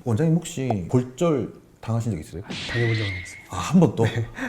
원장님 혹시 골절 당하신 적 있어요? 당해본 적은 없습니다. 아, 한 번도?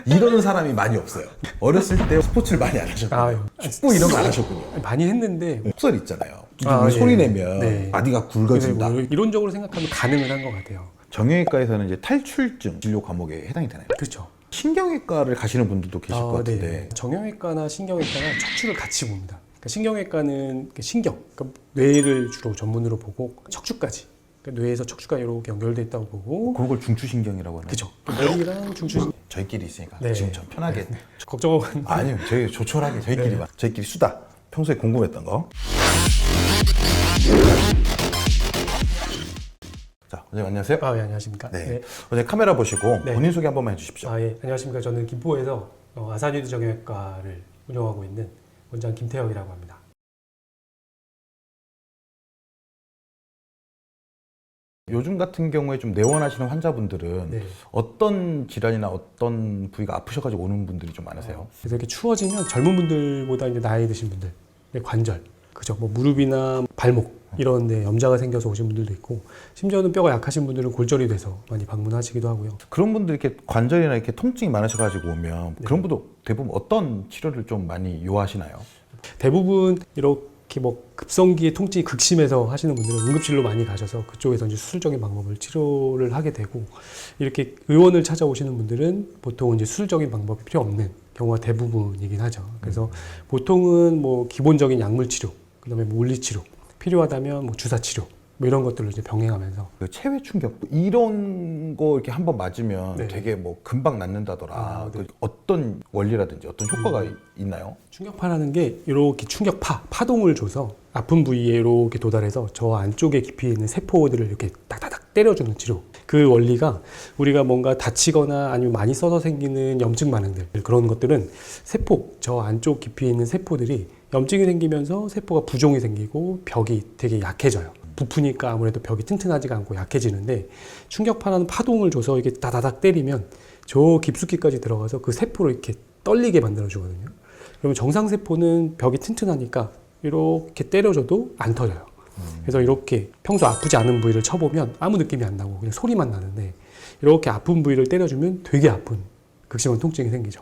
이런 사람이 많이 없어요. 어렸을 때 스포츠를 많이 안 하셨군요. 축구 이런 거 안 하셨군요. 많이 했는데 속설 있잖아요. 아, 소리 예. 내면 네. 바디가 굵어진다. 뭐 이론적으로 생각하면 가능은 한 것 같아요. 정형외과에서는 이제 탈출증 진료 과목에 해당이 되나요? 그렇죠. 신경외과를 가시는 분들도 계실 것 같은데. 네. 정형외과나 신경외과나 척추를 같이 봅니다. 그러니까 신경외과는 신경, 그러니까 뇌를 주로 전문으로 보고 척추까지. 그러니까 뇌에서 척추가 이렇게 연결돼 있다고 보고. 그런 걸 중추신경이라고 하나요? 그죠. 머리랑 중추신경. 저희끼리 있으니까 네. 지금 좀 편하게. 걱정하고 있는데. 아니요, 저희 조촐하게 저희끼리만. 저희끼리 수다. 평소에 궁금했던 거. 자, 원장님 안녕하세요. 아, 예, 안녕하십니까. 네. 원장님 카메라 보시고 네. 본인 소개 한 번만 해주십시오. 아, 예, 안녕하십니까. 저는 김포에서 아사뉴드 정형외과를 운영하고 있는 원장 김태혁이라고 합니다. 요즘 같은 경우에 좀 내원하시는 환자분들은 네. 어떤 질환이나 어떤 부위가 아프셔가지고 오는 분들이 좀 많으세요? 그래서 이렇게 추워지면 젊은 분들보다 이제 나이 드신 분들, 관절, 그죠? 뭐 무릎이나 발목 이런 데 염자가 생겨서 오신 분들도 있고, 심지어는 뼈가 약하신 분들은 골절이 돼서 많이 방문하시기도 하고요. 그런 분들 이렇게 관절이나 이렇게 통증이 많으셔가지고 오면 그런 분들 대부분 어떤 치료를 좀 많이 요하시나요? 대부분 이렇게 뭐 급성기의 통증이 극심해서 하시는 분들은 응급실로 많이 가셔서 그쪽에서 이제 수술적인 방법을 치료를 하게 되고, 이렇게 의원을 찾아오시는 분들은 보통 이제 수술적인 방법이 필요 없는 경우가 대부분이긴 하죠. 그래서 보통은 뭐 기본적인 약물 치료, 그다음에 뭐 물리 치료, 필요하다면 뭐 주사 치료, 뭐 이런 것들을 이제 병행하면서. 그 체외 충격 이런 거 이렇게 한번 맞으면 네. 되게 뭐 금방 낫는다더라. 아, 네. 그 어떤 원리라든지 어떤 효과가 있나요? 충격파라는 게 이렇게 파동을 줘서 아픈 부위에 이렇게 도달해서 저 안쪽에 깊이 있는 세포들을 이렇게 딱딱딱 때려주는 치료. 그 원리가 우리가 뭔가 다치거나 아니면 많이 써서 생기는 염증 반응들, 그런 것들은 저 안쪽 깊이 있는 세포들이 염증이 생기면서 세포가 부종이 생기고 벽이 되게 약해져요. 부푸니까 아무래도 벽이 튼튼하지가 않고 약해지는데, 충격파라는 파동을 줘서 이게 다다닥 때리면 저 깊숙이까지 들어가서 그 세포를 이렇게 떨리게 만들어 주거든요. 그러면 정상 세포는 벽이 튼튼하니까 이렇게 때려줘도 안 터져요. 그래서 이렇게 평소 아프지 않은 부위를 쳐보면 아무 느낌이 안 나고 그냥 소리만 나는데, 이렇게 아픈 부위를 때려주면 되게 아픈 극심한 통증이 생기죠.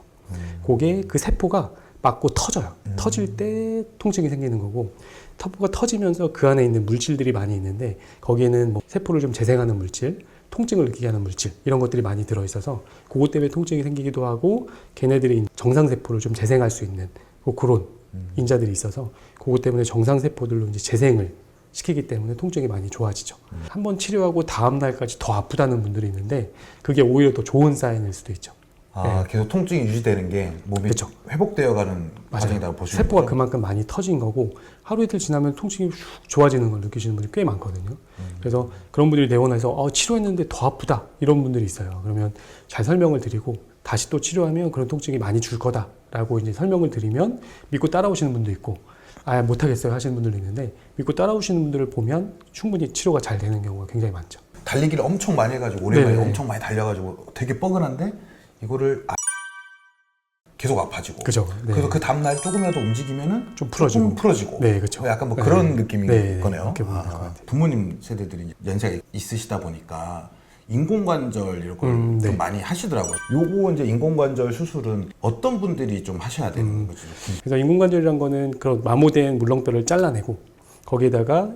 그게 그 세포가 맞고 터져요. 터질 때 통증이 생기는 거고, 세포가 터지면서 그 안에 있는 물질들이 많이 있는데, 거기에는 뭐 세포를 좀 재생하는 물질, 통증을 느끼게 하는 물질, 이런 것들이 많이 들어있어서 그것 때문에 통증이 생기기도 하고, 걔네들이 정상세포를 좀 재생할 수 있는 그런 인자들이 있어서 그것 때문에 정상세포들로 이제 재생을 시키기 때문에 통증이 많이 좋아지죠. 한번 치료하고 다음 날까지 더 아프다는 분들이 있는데, 그게 오히려 더 좋은 사인일 수도 있죠. 아, 계속 통증이 유지되는 게 몸이 그쵸. 회복되어가는 과정이라고 보시면 세포가 거예요? 그만큼 많이 터진 거고, 하루 이틀 지나면 통증이 슉 좋아지는 걸 느끼시는 분들이 꽤 많거든요. 그래서 그런 분들이 내원해서 치료했는데 더 아프다 이런 분들이 있어요. 그러면 잘 설명을 드리고, 다시 또 치료하면 그런 통증이 많이 줄 거다라고 이제 설명을 드리면 믿고 따라오시는 분도 있고, 못하겠어요 하시는 분들도 있는데, 믿고 따라오시는 분들을 보면 충분히 치료가 잘 되는 경우가 굉장히 많죠. 달리기를 엄청 많이 해가지고 오랜만에 네네. 엄청 많이 달려가지고 되게 뻐근한데 이거를 계속 아파지고. 그죠. 네. 그래서 그 다음날 조금이라도 움직이면은 좀 풀어지고. 조금 풀어지고. 네, 그렇죠. 약간 뭐 네. 그런 느낌인 네, 거네요. 그렇게 보면 될것 같아요. 부모님 세대들이 연세가 있으시다 보니까 인공관절 이런 걸 좀 네. 많이 하시더라고요. 요거 이제 인공관절 수술은 어떤 분들이 좀 하셔야 되는 거지? 그래서 인공관절이란 거는 그런 마모된 물렁뼈를 잘라내고 거기에다가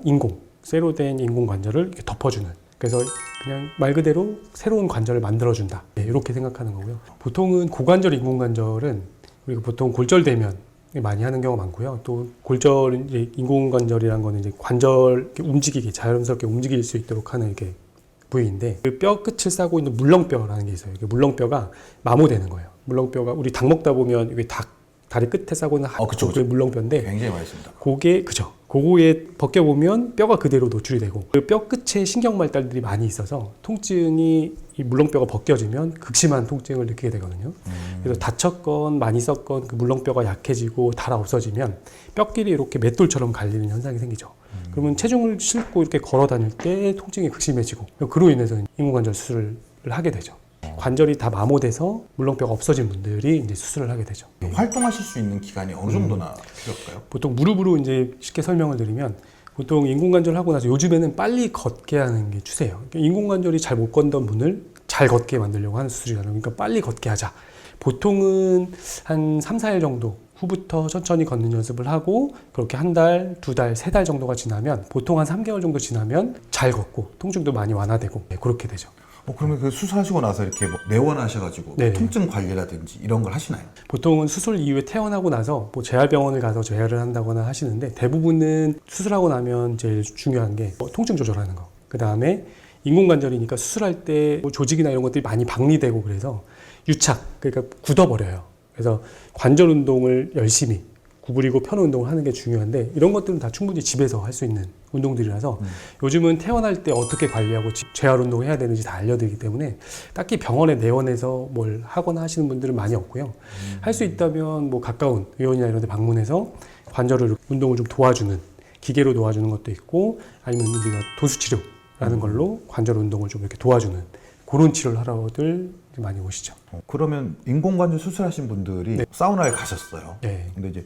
쇠로 된 인공관절을 이렇게 덮어주는, 그래서 그냥 말 그대로 새로운 관절을 만들어준다, 이렇게 생각하는 거고요. 보통은 고관절 인공관절은 우리가 보통 골절되면 많이 하는 경우가 많고요. 또 인공관절이란 거는 이제 관절 이렇게 자연스럽게 움직일 수 있도록 하는 이렇게 부위인데, 그 뼈 끝을 싸고 있는 물렁뼈라는 게 있어요. 물렁뼈가 마모되는 거예요. 물렁뼈가 우리 닭 먹다 보면 이게 다리 끝에 싸고 있는 그쵸. 그게 물렁뼈인데, 굉장히 많이 씁니다. 그거에 벗겨보면 뼈가 그대로 노출이 되고, 그 뼈 끝에 신경말달들이 많이 있어서 통증이, 이 물렁뼈가 벗겨지면 극심한 통증을 느끼게 되거든요. 그래서 다쳤건 많이 썼건 그 물렁뼈가 약해지고 달아 없어지면 뼈끼리 이렇게 맷돌처럼 갈리는 현상이 생기죠. 그러면 체중을 싣고 이렇게 걸어 다닐 때 통증이 극심해지고, 그로 인해서 인공관절 수술을 하게 되죠. 관절이 다 마모돼서 물렁뼈가 없어진 분들이 이제 수술을 하게 되죠. 활동하실 수 있는 기간이 어느 정도나 필요할까요? 보통 무릎으로 이제 쉽게 설명을 드리면, 보통 인공관절을 하고 나서 요즘에는 빨리 걷게 하는 게 추세예요. 그러니까 인공관절이 잘 못 걷던 분을 잘 걷게 만들려고 하는 수술이라는 그러니까 빨리 걷게 하자. 보통은 한 3, 4일 정도 후부터 천천히 걷는 연습을 하고 그렇게 한 달, 두 달, 세 달 정도가 지나면 보통 한 3개월 정도 지나면 잘 걷고 통증도 많이 완화되고 그렇게 되죠. 그러면 그 수술하시고 나서 이렇게 뭐 내원하셔가지고 네네. 통증 관리라든지 이런 걸 하시나요? 보통은 수술 이후에 퇴원하고 나서 뭐 재활병원을 가서 재활을 한다거나 하시는데 대부분은 수술하고 나면 제일 중요한 게 통증 조절하는 거. 그 다음에 인공관절이니까 수술할 때뭐 조직이나 이런 것들이 많이 박리되고 그래서 유착, 그러니까 굳어버려요. 그래서 관절 운동을 열심히 구부리고 펴는 운동을 하는 게 중요한데 이런 것들은 다 충분히 집에서 할 수 있는 운동들이라서 요즘은 퇴원할 때 어떻게 관리하고 재활 운동을 해야 되는지 다 알려드리기 때문에 딱히 병원에 내원해서 뭘 하거나 하시는 분들은 많이 없고요. 할 수 있다면 뭐 가까운 의원이나 이런 데 방문해서 관절을 운동을 좀 도와주는 기계로 도와주는 것도 있고 아니면 우리가 도수치료라는 걸로 관절 운동을 좀 이렇게 도와주는 그런 치료를 하러들 많이 오시죠. 그러면 인공관절 수술하신 분들이 네. 사우나에 가셨어요. 네. 근데 이제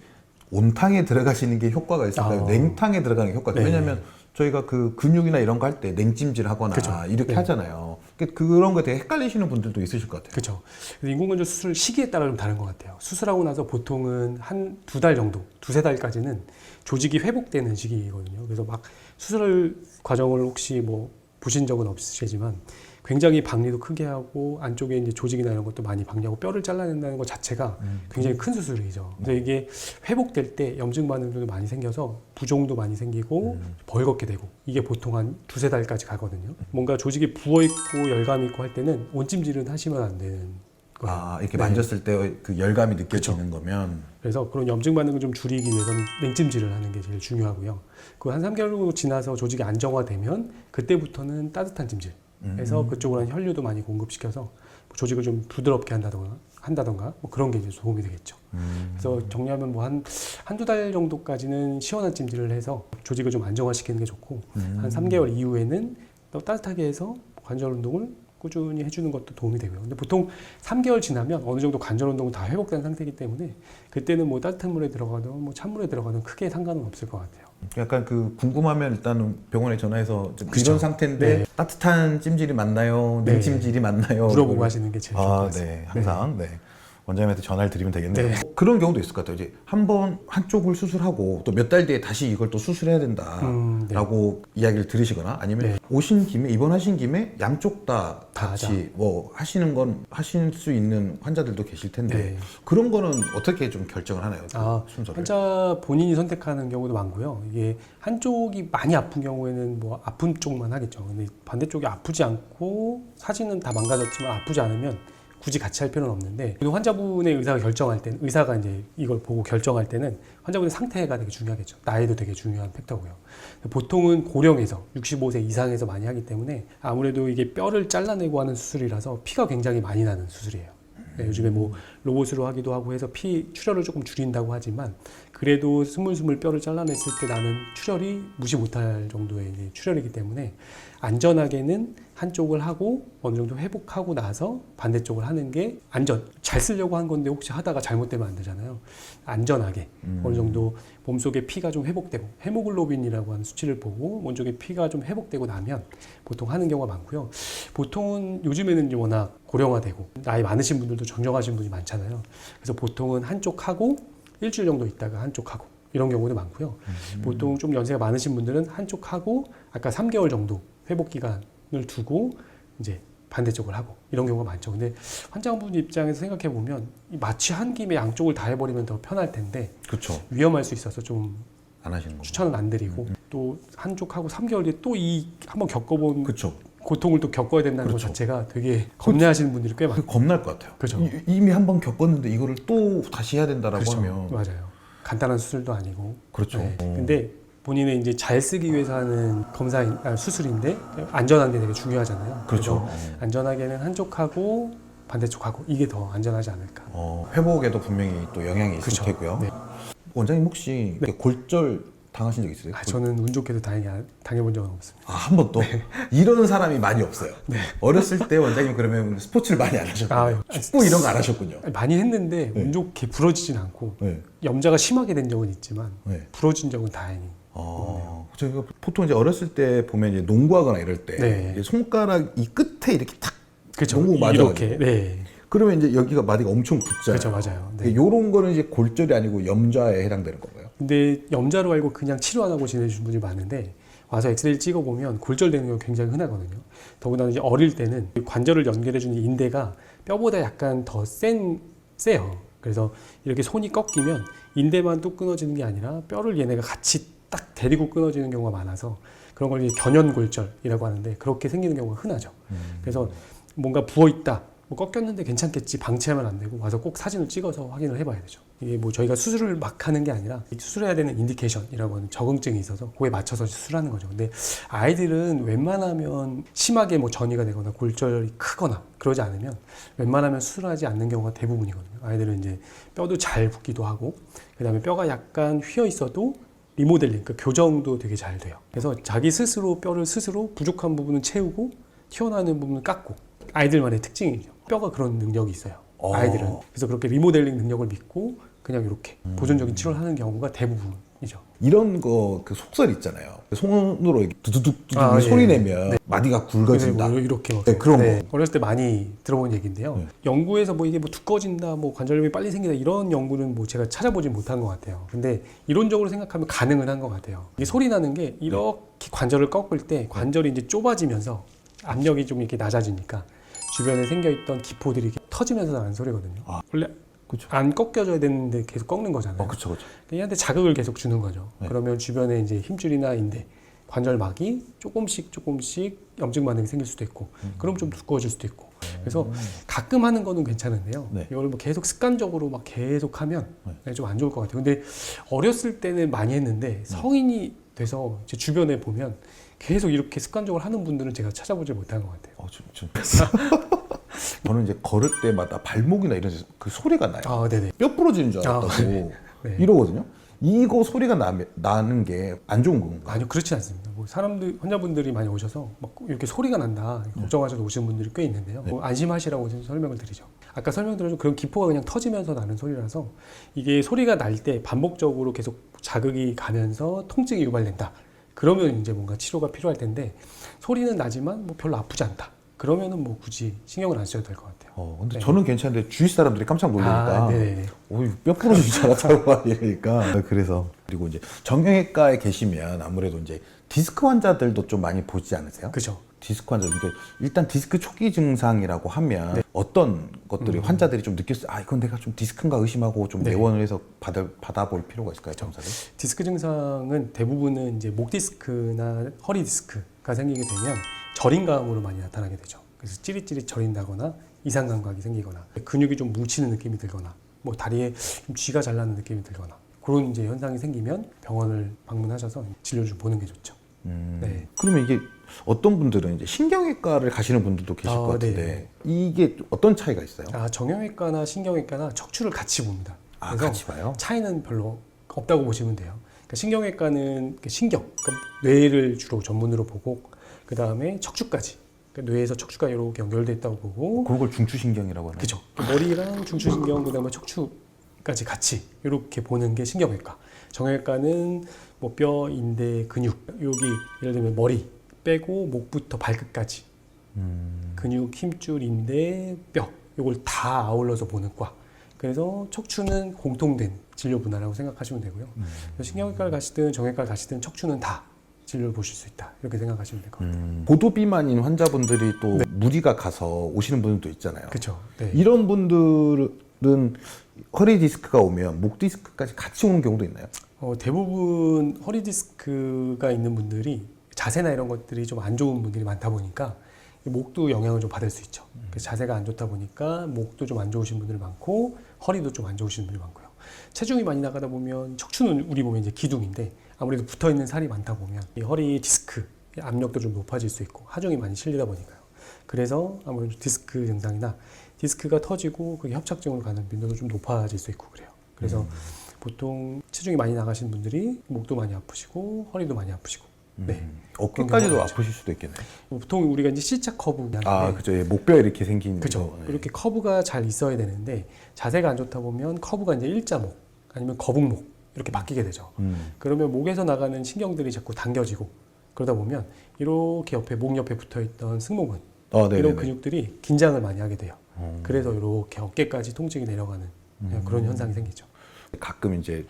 온탕에 들어가시는 게 효과가 있을까요? 냉탕에 들어가는 게 효과가 있을까요? 네. 왜냐하면 저희가 그 근육이나 이런 거 할 때 냉찜질 하거나 그쵸. 이렇게 네. 하잖아요. 그런 거에 되게 헷갈리시는 분들도 있으실 것 같아요. 그렇죠. 인공관절 수술 시기에 따라 좀 다른 것 같아요. 수술하고 나서 보통은 한 두 달 정도, 두세 달까지는 조직이 회복되는 시기거든요. 그래서 막 수술 과정을 혹시 뭐 보신 적은 없으시지만 굉장히 박리도 크게 하고 안쪽에 이제 조직이나 이런 것도 많이 박리하고 뼈를 잘라낸다는 것 자체가 굉장히 큰 수술이죠. 그래서 이게 회복될 때 염증 반응도 많이 생겨서 부종도 많이 생기고 벌겋게 되고 이게 보통 한 두세 달까지 가거든요. 뭔가 조직이 부어있고 열감이 있고 할 때는 온찜질은 하시면 안 되는 거예요. 아, 이렇게 네. 만졌을 때 그 열감이 느껴지는 거면 그래서 그런 염증 반응을 좀 줄이기 위해서는 냉찜질을 하는 게 제일 중요하고요. 그 한 3개월 정도 지나서 조직이 안정화되면 그때부터는 따뜻한 찜질 해서 그쪽으로 혈류도 많이 공급시켜서 조직을 좀 부드럽게 한다던가 뭐 그런 게 이제 도움이 되겠죠. 그래서 정리하면 뭐 한두 달 정도까지는 시원한 찜질을 해서 조직을 좀 안정화시키는 게 좋고 한 3개월 이후에는 또 따뜻하게 해서 관절 운동을 꾸준히 해주는 것도 도움이 되고요. 근데 보통 3개월 지나면 어느 정도 관절 운동은 다 회복된 상태이기 때문에 그때는 뭐 따뜻한 물에 들어가든 뭐 찬물에 들어가든 크게 상관은 없을 것 같아요. 약간 그 궁금하면 일단은 병원에 전화해서 좀 그쵸. 이런 상태인데 네. 따뜻한 찜질이 맞나요? 네. 냉찜질이 맞나요? 물어보고 이걸- 하시는 게 제일 좋을 것 아, 같습니다. 네, 항상 네. 원장님한테 전화를 드리면 되겠네요. 네. 그런 경우도 있을 것 같아요. 이제 한번 한쪽을 수술하고 또 몇 달 뒤에 다시 이걸 또 수술해야 네. 된다라고 이야기를 들으시거나 아니면 네. 오신 김에 입원하신 김에 양쪽 다 다 같이 뭐 하시는 건 하실 수 있는 환자들도 계실 텐데 네. 그런 거는 어떻게 좀 결정을 하나요? 그 아, 순서를. 환자 본인이 선택하는 경우도 많고요. 이게 한쪽이 많이 아픈 경우에는 뭐 아픈 쪽만 하겠죠. 근데 반대쪽이 아프지 않고 사진은 다 망가졌지만 아프지 않으면 굳이 같이 할 필요는 없는데 환자분의 의사가 결정할 때는 의사가 이제 이걸 보고 결정할 때는 환자분의 상태가 되게 중요하겠죠. 나이도 되게 중요한 팩터고요. 보통은 고령에서 65세 이상에서 많이 하기 때문에 아무래도 이게 뼈를 잘라내고 하는 수술이라서 피가 굉장히 많이 나는 수술이에요. 네, 요즘에 뭐 로봇으로 하기도 하고 해서 피 출혈을 조금 줄인다고 하지만 그래도 스물스물 뼈를 잘라냈을 때 나는 출혈이 무시 못할 정도의 이제 출혈이기 때문에 안전하게는 한쪽을 하고 어느 정도 회복하고 나서 반대쪽을 하는 게 잘 쓰려고 한 건데 혹시 하다가 잘못되면 안 되잖아요. 안전하게 어느 정도 몸속에 피가 좀 회복되고 헤모글로빈이라고 하는 수치를 보고 몸속에 피가 좀 회복되고 나면 보통 하는 경우가 많고요. 보통은 요즘에는 이제 워낙 고령화되고 나이 많으신 분들도 정정하신 분이 많잖아요. 그래서 보통은 한쪽 하고 일주일 정도 있다가 한쪽 하고 이런 경우도 많고요. 보통 좀 연세가 많으신 분들은 한쪽 하고 아까 3개월 정도 회복 기간을 두고 이제 반대쪽을 하고 이런 경우가 많죠. 근데 환자분 입장에서 생각해 보면 마취 한 김에 양쪽을 다 해버리면 더 편할 텐데 그렇죠. 위험할 수 있어서 좀 안 하시는 거. 추천은 안 드리고 또 한쪽 하고 3개월 뒤에 또 이 한번 겪어본 그렇죠. 고통을 또 겪어야 된다는 그렇죠. 것 자체가 되게 겁내하시는 분들이 꽤 많아요. 겁날 것 같아요. 그렇죠. 이미 한번 겪었는데 이거를 또 다시 해야 된다라고 그렇죠. 하면 맞아요. 간단한 수술도 아니고. 그렇죠. 네. 근데 본인의 이제 잘 쓰기 위해서 하는 수술인데 안전한 게 되게 중요하잖아요. 그렇죠. 그래서 안전하게는 한쪽하고 반대쪽하고 이게 더 안전하지 않을까. 회복에도 분명히 또 영향이 있을 그렇죠. 테고요. 네. 원장님 혹시 이렇게 골절 당하신 적 있으세요? 저는 운 좋게도 당해본 적은 없습니다. 한 번도 이런 사람이 많이 없어요. 어렸을 때 원장님 그러면 스포츠를 많이 안 하셨군요. 축구 이런 거 안 하셨군요. 많이 했는데 운 좋게 부러지진 않고 네. 염자가 심하게 된 적은 있지만 네. 부러진 적은 다행히 저희가 보통 이제 어렸을 때 보면 이제 농구하거나 이럴 때 네. 이제 손가락 이 끝에 이렇게 탁 그렇죠. 농구 맞아가지고 이렇게. 네. 그러면 이제 여기가 마디가 엄청 붙잖아요. 그렇죠, 맞아요. 네. 요런 거는 이제 골절이 아니고 염좌에 해당되는 건가요? 근데 염좌로 알고 그냥 치료 안 하고 지내주신 분이 많은데 와서 엑스레이를 찍어보면 골절되는 경우가 굉장히 흔하거든요. 더군다나 이제 어릴 때는 관절을 연결해주는 인대가 뼈보다 약간 더 세요. 그래서 이렇게 손이 꺾이면 인대만 또 끊어지는 게 아니라 뼈를 얘네가 같이 딱 데리고 끊어지는 경우가 많아서 그런 걸 이제 견연골절이라고 하는데 그렇게 생기는 경우가 흔하죠. 그래서 뭔가 부어있다. 뭐 꺾였는데 괜찮겠지 방치하면 안 되고 와서 꼭 사진을 찍어서 확인을 해봐야 되죠. 이게 뭐 저희가 수술을 막 하는 게 아니라 수술해야 되는 인디케이션이라고 하는 적응증이 있어서 그거에 맞춰서 수술하는 거죠. 근데 아이들은 웬만하면 심하게 뭐 전이가 되거나 골절이 크거나 그러지 않으면 웬만하면 수술하지 않는 경우가 대부분이거든요. 아이들은 이제 뼈도 잘 붙기도 하고 그다음에 뼈가 약간 휘어 있어도 리모델링, 그 교정도 되게 잘 돼요. 그래서 자기 스스로 뼈를 스스로 부족한 부분은 채우고 튀어나오는 부분은 깎고 아이들만의 특징이죠. 뼈가 그런 능력이 있어요. 아이들은. 그래서 그렇게 리모델링 능력을 믿고 그냥 이렇게 보존적인 치료를 하는 경우가 대부분이죠. 이런 거 그 속설 있잖아요. 손으로 이렇게 두두둑 소리 예. 내면 네. 마디가 굵어진다. 뭐 이렇게 막 네, 그런 거. 어렸을 때 많이 들어본 얘기인데요. 네. 연구에서 뭐 이게 뭐 두꺼워진다, 뭐 관절염이 빨리 생긴다 이런 연구는 뭐 제가 찾아보진 못한 것 같아요. 근데 이론적으로 생각하면 가능은 한 것 같아요. 이게 소리 나는 게 이렇게 관절을 꺾을 때 관절이 이제 좁아지면서 압력이 좀 이렇게 낮아지니까 주변에 생겨있던 기포들이 이렇게 터지면서 나는 소리거든요. 원래 그렇죠. 안 꺾여져야 되는데 계속 꺾는 거잖아요. 그렇죠. 얘한테 자극을 계속 주는 거죠. 네. 그러면 주변에 이제 힘줄이나 인대, 관절막이 조금씩 염증 반응이 생길 수도 있고, 그럼 좀 두꺼워질 수도 있고. 그래서 가끔 하는 거는 괜찮은데요. 네. 이걸 뭐 계속 습관적으로 막 계속 하면 네. 좀 안 좋을 것 같아요. 근데 어렸을 때는 많이 했는데 성인이 돼서 제 주변에 보면 계속 이렇게 습관적으로 하는 분들은 제가 찾아보지 못한 것 같아요. 저는 이제 걸을 때마다 발목이나 이런 데서 그 소리가 나요. 아, 네네. 뼈 부러지는 줄 알았다고 네. 이러거든요. 이거 소리가 나는 게 안 좋은 건가요? 아니요, 그렇지 않습니다. 뭐 사람들, 환자분들이 많이 오셔서 막 이렇게 소리가 난다 걱정하셔서 오시는 분들이 꽤 있는데요. 뭐 안심하시라고 설명을 드리죠. 아까 설명드린 그런 기포가 그냥 터지면서 나는 소리라서 이게 소리가 날 때 반복적으로 계속 자극이 가면서 통증이 유발된다. 그러면 이제 뭔가 치료가 필요할 텐데 소리는 나지만 뭐 별로 아프지 않다. 그러면은 뭐 굳이 신경을 안 써도 될 것 같아요. 근데 네. 저는 괜찮은데 주위 사람들이 깜짝 놀라니까 네네. 뼈 부러진 줄 알았다고 이러니까 그래서 그리고 이제 정형외과에 계시면 아무래도 이제 디스크 환자들도 좀 많이 보지 않으세요? 그죠. 디스크 환자들 그러니까 일단 디스크 초기 증상이라고 하면 어떤 것들이 환자들이 좀 느꼈어요? 이건 내가 좀 디스크인가 의심하고 좀 네. 내원을 해서 받아볼 필요가 있을까요, 검사를? 디스크 증상은 대부분은 이제 목 디스크나 허리 디스크가 생기게 되면 저림감으로 많이 나타나게 되죠. 그래서 찌릿찌릿 저린다거나 이상 감각이 생기거나 근육이 좀 뭉치는 느낌이 들거나 뭐 다리에 좀 쥐가 잘 나는 느낌이 들거나 그런 이제 현상이 생기면 병원을 방문하셔서 진료를 좀 보는 게 좋죠. 네. 그러면 이게 어떤 분들은 이제 신경외과를 가시는 분들도 계실 것 같은데 이게 어떤 차이가 있어요? 정형외과나 신경외과나 척추를 같이 봅니다. 그래서 같이 봐요? 차이는 별로 없다고 보시면 돼요. 그러니까 신경외과는 신경, 그러니까 뇌를 주로 전문으로 보고 그 다음에 척추까지, 그러니까 뇌에서 척추가 이렇게 연결돼 있다고 보고 그런 걸 중추신경이라고 하나요? 그죠. 머리랑 중추신경 그 다음에 척추까지 같이 이렇게 보는 게 신경외과. 정형외과는 뭐 뼈, 인대, 근육 여기 예를 들면 머리 빼고 목부터 발끝까지 근육, 힘줄, 인대, 뼈 이걸 다 아울러서 보는 과. 그래서 척추는 공통된 진료 분야라고 생각하시면 되고요. 그래서 신경외과를 가시든 정형외과를 가시든 척추는 다 진료를 보실 수 있다 이렇게 생각하시면 될 것 같아요. 고도 비만인 환자분들이 또 무리가 가서 오시는 분들도 있잖아요. 그렇죠. 네. 이런 분들은 허리 디스크가 오면 목 디스크까지 같이 오는 경우도 있나요? 대부분 허리 디스크가 있는 분들이 자세나 이런 것들이 좀 안 좋은 분들이 많다 보니까 목도 영향을 좀 받을 수 있죠. 그래서 자세가 안 좋다 보니까 목도 좀 안 좋으신 분들이 많고 허리도 좀 안 좋으신 분들이 많고요. 체중이 많이 나가다 보면 척추는 우리 몸의 이제 기둥인데 아무래도 붙어 있는 살이 많다 보면 이 허리 디스크 압력도 좀 높아질 수 있고 하중이 많이 실리다 보니까요. 그래서 아무래도 디스크 증상이나 디스크가 터지고 그게 협착증으로 가는 빈도도 좀 높아질 수 있고 그래요. 그래서 보통 체중이 많이 나가신 분들이 목도 많이 아프시고 허리도 많이 아프시고 네. 어깨까지도 아프실 수도 있겠네요. 보통 우리가 이제 C자 커브 그죠. 목뼈 이렇게 생긴 그죠. 거. 이렇게 커브가 잘 있어야 되는데 자세가 안 좋다 보면 커브가 이제 일자목 아니면 거북목 이렇게 바뀌게 되죠. 그러면 목에서 나가는 신경들이 자꾸 당겨지고 그러다 보면 이렇게 옆에 목 옆에 붙어있던 승모근 이런 근육들이 긴장을 많이 하게 돼요. 그래서 이렇게 어깨까지 통증이 내려가는 그런 현상이 생기죠. 가끔 이제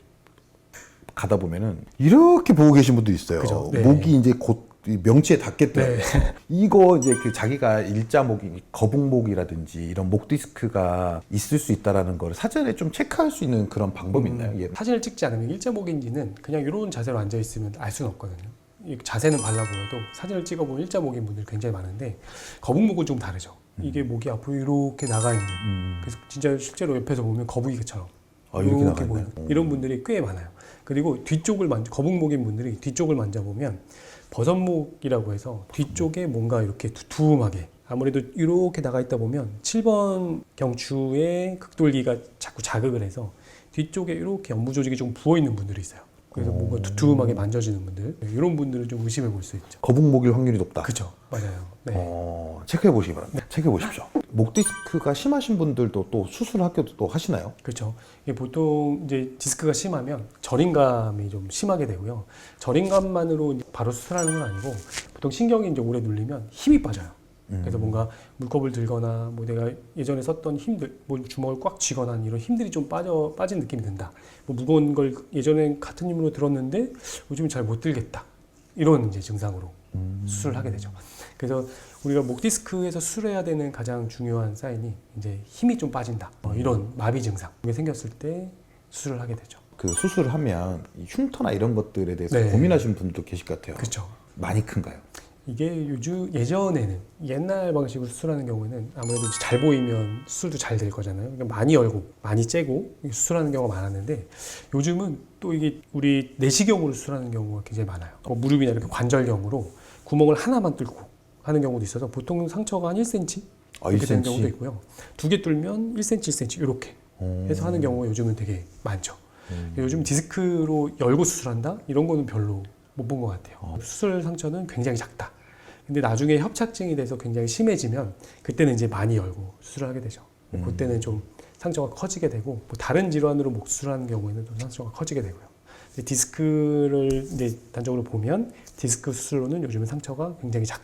가다 보면은 이렇게 보고 계신 분도 있어요. 그죠? 네. 목이 이제 곧 명치에 닿겠더라고요. 네. 이거 이제 그 자기가 일자목이 거북목이라든지 이런 목 디스크가 있을 수 있다라는 걸 사전에 좀 체크할 수 있는 그런 방법이 있나요? 예. 사진을 찍지 않으면 일자목인지는 그냥 이런 자세로 앉아 있으면 알 수는 없거든요. 이 자세는 발라 보여도 사진을 찍어보면 일자목인 분들이 굉장히 많은데 거북목은 좀 다르죠. 이게 목이 앞으로 이렇게 나가 있는. 그래서 진짜 실제로 옆에서 보면 거북이처럼 이렇게 나가 보이는 있나요? 이런 분들이 꽤 많아요. 그리고 뒤쪽을 거북목인 분들이 뒤쪽을 만져보면 버섯목이라고 해서 뒤쪽에 뭔가 이렇게 두툼하게 아무래도 이렇게 나가 있다 보면 7번 경추의 극돌기가 자꾸 자극을 해서 뒤쪽에 이렇게 연부 조직이 좀 부어 있는 분들이 있어요. 그래서 뭔가 두툼하게 만져지는 분들 이런 분들은 좀 의심해 볼 수 있죠. 거북목일 확률이 높다. 그죠, 맞아요. 네. 체크해 보시기 바랍니다. 체크해 보십시오. 목 디스크가 심하신 분들도 또 수술 학교도 또 하시나요? 그렇죠. 이게 보통 이제 디스크가 심하면 저림감이 좀 심하게 되고요. 저림감만으로 바로 수술하는 건 아니고 보통 신경이 이제 오래 눌리면 힘이 빠져요. 그래서 뭔가 물컵을 들거나 뭐 내가 예전에 썼던 힘들, 뭐 주먹을 꽉 쥐거나 이런 힘들이 좀 빠진 느낌이 든다. 뭐 무거운 걸 예전엔 같은 힘으로 들었는데 요즘은 잘 못 들겠다. 이런 이제 증상으로 수술을 하게 되죠. 그래서 우리가 목 디스크에서 수술해야 되는 가장 중요한 사인이 이제 힘이 좀 빠진다. 이런 마비 증상 이게 생겼을 때 수술을 하게 되죠. 그 수술을 하면 이 흉터나 이런 것들에 대해서 네. 고민하시는 분들도 계실 것 같아요. 그렇죠. 많이 큰가요? 이게 예전에는 옛날 방식으로 수술하는 경우에는 아무래도 잘 보이면 수술도 잘 될 거잖아요. 그러니까 많이 열고 많이 째고 수술하는 경우가 많았는데 요즘은 또 이게 우리 내시경으로 수술하는 경우가 굉장히 많아요. 무릎이나 이렇게 관절경으로 구멍을 하나만 뚫고 하는 경우도 있어서 보통 상처가 한 1cm 이렇게 되는 경우도 있고요. 2개 뚫면 1cm, 1cm 이렇게 해서 하는 경우가 요즘은 되게 많죠. 요즘 디스크로 열고 수술한다? 이런 거는 별로 못 본 것 같아요. 수술 상처는 굉장히 작다. 근데 나중에 협착증이 돼서 굉장히 심해지면 그때는 이제 많이 열고 수술을 하게 되죠. 그때는 좀 상처가 커지게 되고 뭐 다른 질환으로 목 수술하는 경우에는 또 상처가 커지게 되고요. 디스크를 이제 단적으로 보면 디스크 수술로는 요즘은 상처가 굉장히 작다.